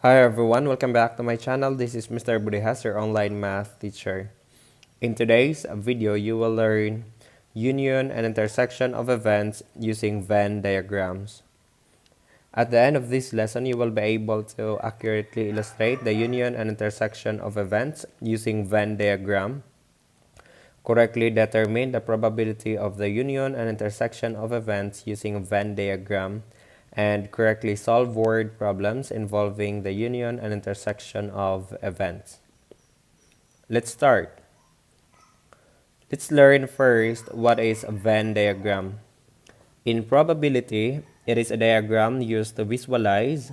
Hi everyone, welcome back to my channel. This is Mr. Budihas, your online math teacher. In today's video, you will learn union and intersection of events using Venn diagrams. At the end of this lesson, you will be able to accurately illustrate the union and intersection of events using Venn diagram, correctly determine the probability of the union and intersection of events using Venn diagram, and correctly solve word problems involving the union and intersection of events. Let's start. Let's learn first what is a Venn diagram. In probability, it is a diagram used to visualize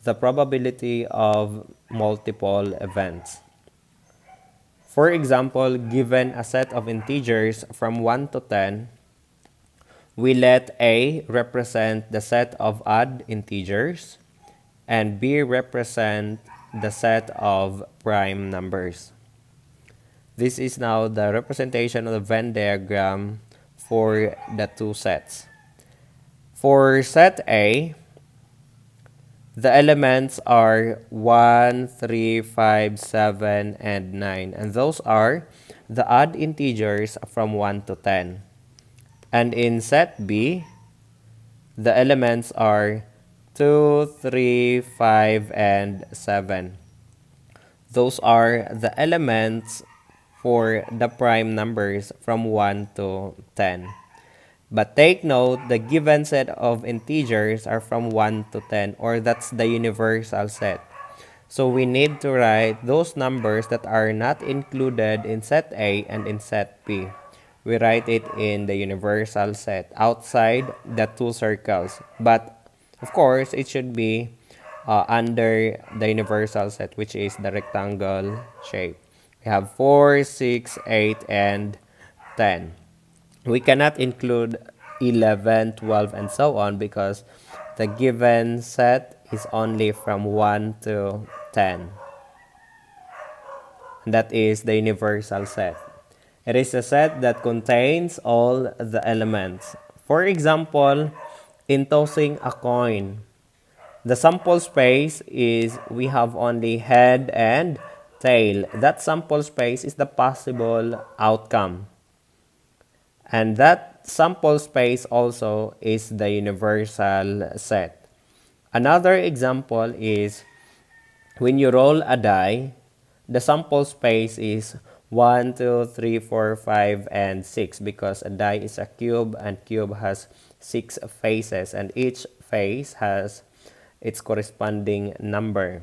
the probability of multiple events. For example, given a set of integers from 1 to 10, we let A represent the set of odd integers and B represent the set of prime numbers. This is now the representation of the Venn diagram for the two sets. For set A, the elements are 1, 3, 5, 7, and 9. And those are the odd integers from 1 to 10. And in set B, the elements are 2, 3, 5, and 7. Those are the elements for the prime numbers from 1 to 10. But take note, the given set of integers are from 1 to 10, or that's the universal set. So we need to write those numbers that are not included in set A and in set B. We write it in the universal set outside the two circles. But of course, it should be under the universal set, which is the rectangle shape. We have 4, 6, 8, and 10. We cannot include 11, 12, and so on because the given set is only from 1 to 10. And that is the universal set. It is a set that contains all the elements. For example, in tossing a coin, the sample space is we have only head and tail. That sample space is the possible outcome. And that sample space also is the universal set. Another example is when you roll a die, the sample space is 1, 2, 3, 4, 5, and 6 because a die is a cube and cube has 6 faces and each face has its corresponding number.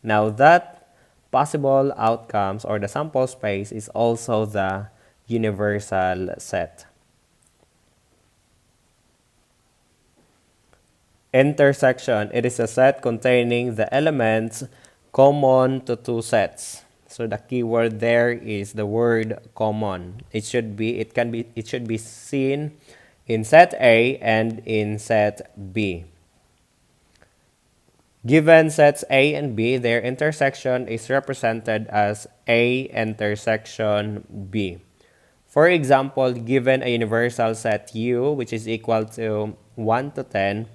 Now that possible outcomes or the sample space is also the universal set. Intersection. It is a set containing the elements common to two sets. So the keyword there is the word common. It should be seen in set A and in set B. Given sets A and B, their intersection is represented as A intersection B. For example, given a universal set U, which is equal to 1 to 10,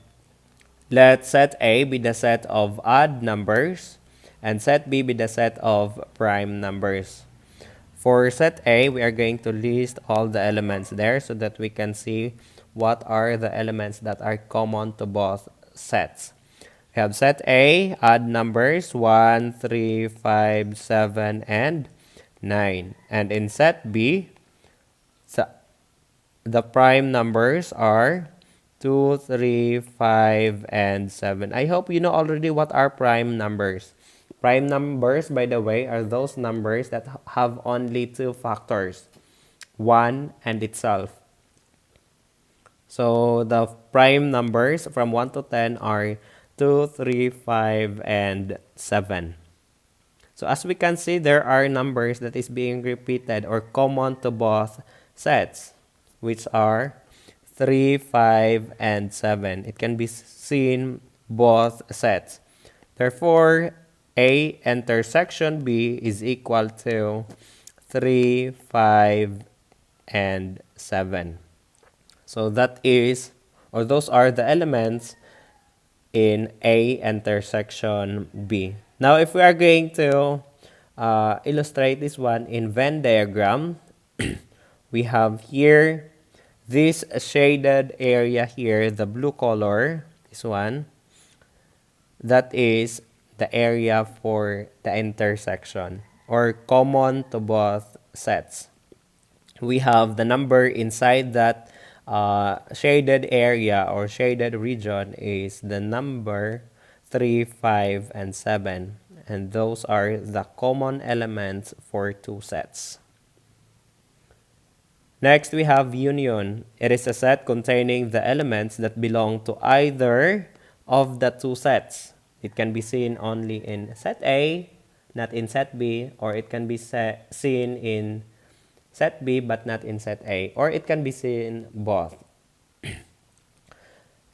let set A be the set of odd numbers and set B be the set of prime numbers. For set A, we are going to list all the elements there so that we can see what are the elements that are common to both sets. We have set A, odd numbers 1, 3, 5, 7, and 9. And in set B, the prime numbers are 2, 3, 5, and 7. I hope you know already what are prime numbers. Prime numbers, by the way, are those numbers that have only two factors, 1 and itself. So the prime numbers from 1 to 10 are 2, 3, 5, and 7. So as we can see, there are numbers that is being repeated or common to both sets, which are 3, 5, and 7. It can be seen both sets. Therefore, A intersection B is equal to 3, 5, and 7. So that is, or those are the elements in A intersection B. Now, if we are going to illustrate this one in Venn diagram, we have here this shaded area here, the blue color, this one, that is the area for the intersection or common to both sets. We have the number inside that shaded area or shaded region is the number 3, 5, and 7. And those are the common elements for two sets. Next, we have union. It is a set containing the elements that belong to either of the two sets. It can be seen only in set A, not in set B, or it can be seen in set B but not in set A, or it can be seen both.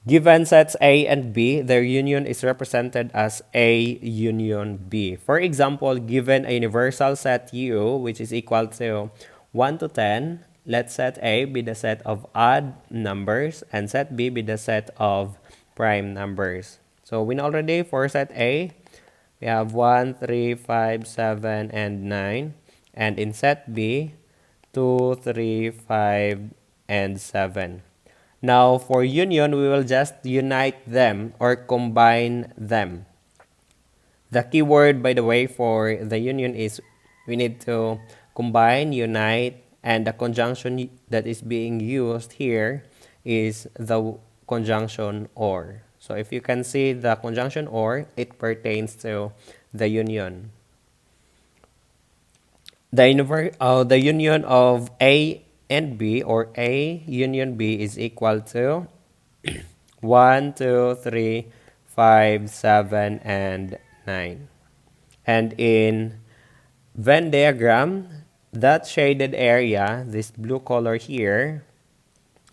Given sets A and B, their union is represented as A union B. For example, given a universal set U, which is equal to 1 to 10, let set A be the set of odd numbers and set B be the set of prime numbers. So we know already for set A, we have 1, 3, 5, 7, and 9. And in set B, 2, 3, 5, and 7. Now, for union, we will just unite them or combine them. The key word, by the way, for the union is we need to combine, unite, and the conjunction that is being used here is the conjunction or. So if you can see the conjunction or, it pertains to the union. The union of A and B, or A union B, is equal to 1, 2, 3, 5, 7, and 9. And in Venn diagram, that shaded area, this blue color here,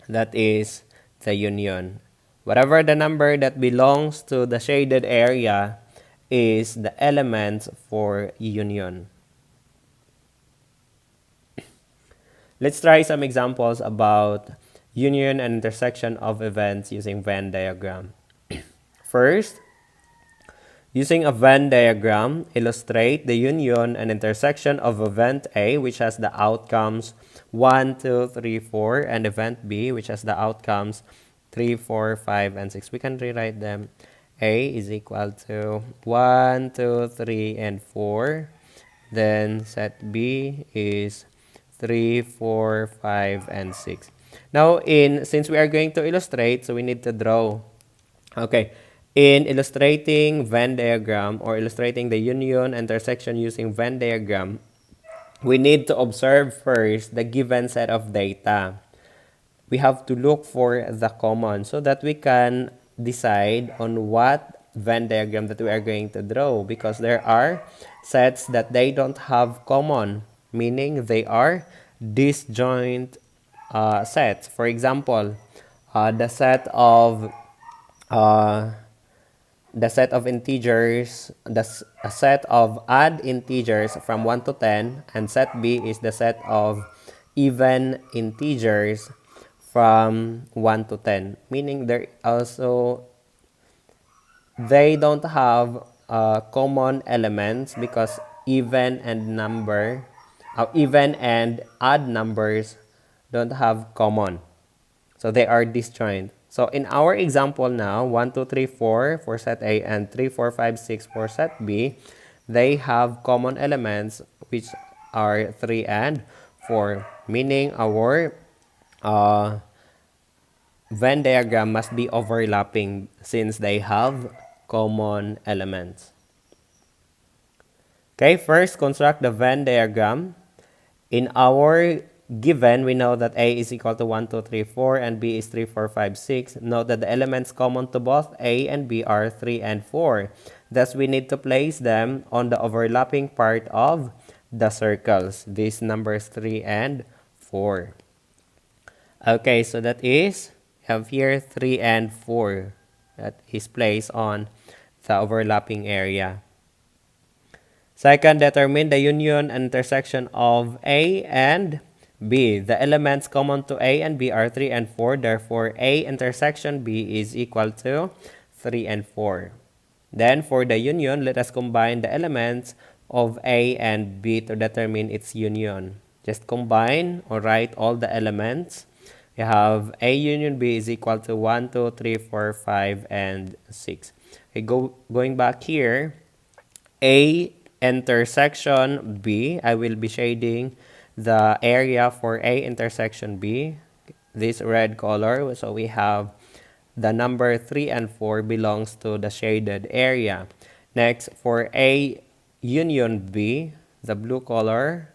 that is the union. Whatever the number that belongs to the shaded area is the element for union. Let's try some examples about union and intersection of events using Venn diagram. First, using a Venn diagram, illustrate the union and intersection of event A, which has the outcomes 1, 2, 3, 4, and event B, which has the outcomes 3, 4, 5, and 6. We can rewrite them. A is equal to 1, 2, 3, and 4. Then set B is 3, 4, 5, and 6. Now, since we are going to illustrate, so we need to draw. Okay, in illustrating Venn diagram or illustrating the union intersection using Venn diagram, we need to observe first the given set of data. We have to look for the common so that we can decide on what Venn diagram that we are going to draw, because there are sets that they don't have common, meaning they are disjoint sets. For example, the set of integers, a set of odd integers from 1 to 10, and set B is the set of even integers from 1 to 10, meaning they don't have common elements because even and odd numbers don't have common. So they are disjoint. So in our example now, 1, 2, 3, 4 for set A and 3, 4, 5, 6 for set B, they have common elements which are 3 and 4, meaning our Venn diagram must be overlapping since they have common elements. Okay, first construct the Venn diagram. In our given, we know that A is equal to 1, 2, 3, 4, and B is 3, 4, 5, 6. Note that the elements common to both A and B are 3 and 4. Thus, we need to place them on the overlapping part of the circles. These numbers 3 and 4. Okay, so that is, we have here 3 and 4. That is placed on the overlapping area. Second, determine the union and intersection of A and B. The elements common to A and B are 3 and 4. Therefore, A intersection B is equal to 3, and 4. Then for the union, let us combine the elements of A and B to determine its union. Just combine or write all the elements. You have A union B is equal to 1, 2, 3, 4, 5, and 6. Okay, going back here, A intersection B, I will be shading the area for A intersection B, this red color. So we have the number 3 and 4 belongs to the shaded area. Next, for A union B, the blue color,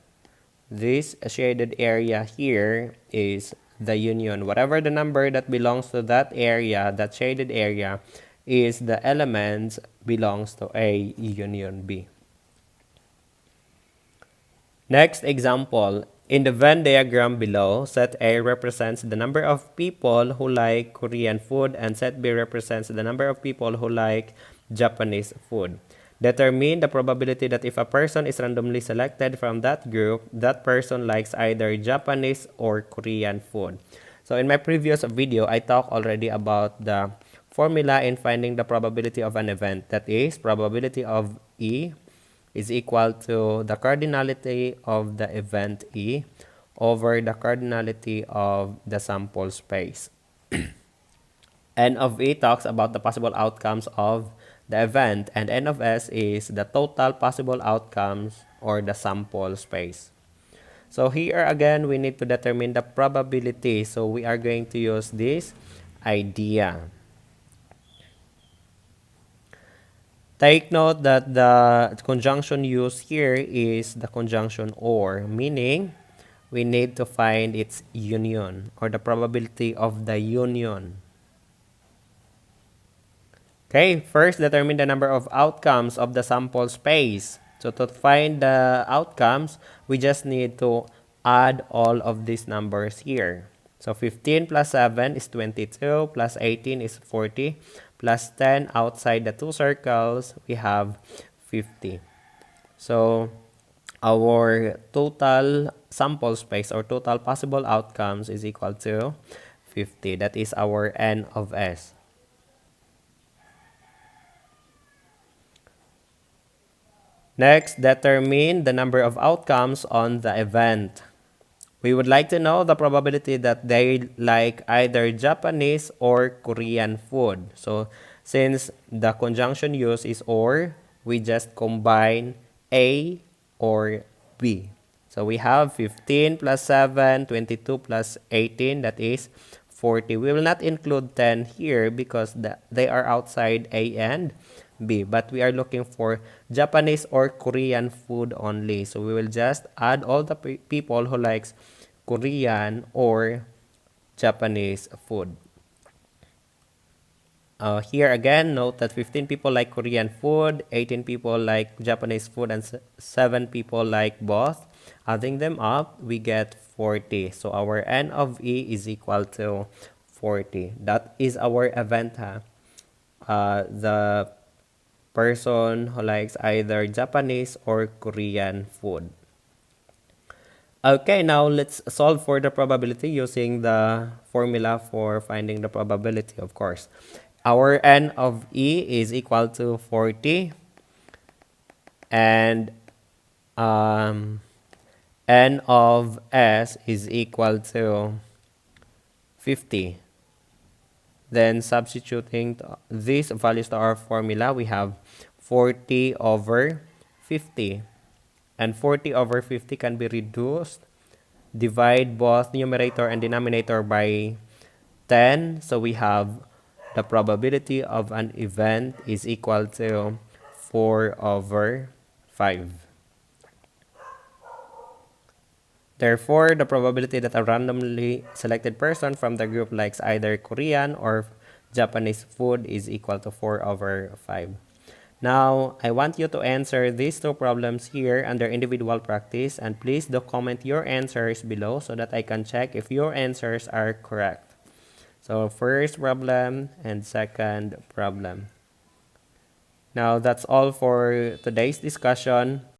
this shaded area here is the union. Whatever the number that belongs to that area, that shaded area, is the elements belongs to A union B. Next example, in the Venn diagram below, set A represents the number of people who like Korean food and set B represents the number of people who like Japanese food. Determine the probability that if a person is randomly selected from that group, that person likes either Japanese or Korean food. So in my previous video, I talked already about the formula in finding the probability of an event. That is, probability of E is equal to the cardinality of the event E over the cardinality of the sample space. N of E talks about the possible outcomes of the event, and N of S is the total possible outcomes or the sample space. So here again, we need to determine the probability. So we are going to use this idea. Take note that the conjunction used here is the conjunction or, meaning we need to find its union or the probability of the union. Okay, first determine the number of outcomes of the sample space. So to find the outcomes, we just need to add all of these numbers here. So 15 plus 7 is 22, plus 18 is 40, plus 10 outside the two circles, we have 50. So our total sample space or total possible outcomes is equal to 50. That is our N of S. Next, determine the number of outcomes on the event. We would like to know the probability that they like either Japanese or Korean food. So, since the conjunction used is or, we just combine A or B. So, we have 15 plus 7, 22 plus 18, that is 40. We will not include 10 here because they are outside A and B, but we are looking for Japanese or Korean food only. So we will just add all the people who likes Korean or Japanese food. Here again, note that 15 people like Korean food, 18 people like Japanese food, and 7 people like both. Adding them up, we get 40. So our N of E is equal to 40. That is our event. The person who likes either Japanese or Korean food. Okay, now let's solve for the probability using the formula for finding the probability, of course. Our N of E is equal to 40 and N of S is equal to 50. Then substituting these values to our formula, we have 40 over 50. And 40 over 50 can be reduced. Divide both numerator and denominator by 10. So we have the probability of an event is equal to 4 over 5. Therefore, the probability that a randomly selected person from the group likes either Korean or Japanese food is equal to 4 over 5. Now, I want you to answer these two problems here under individual practice, and please document your answers below so that I can check if your answers are correct. So, first problem and second problem. Now, that's all for today's discussion.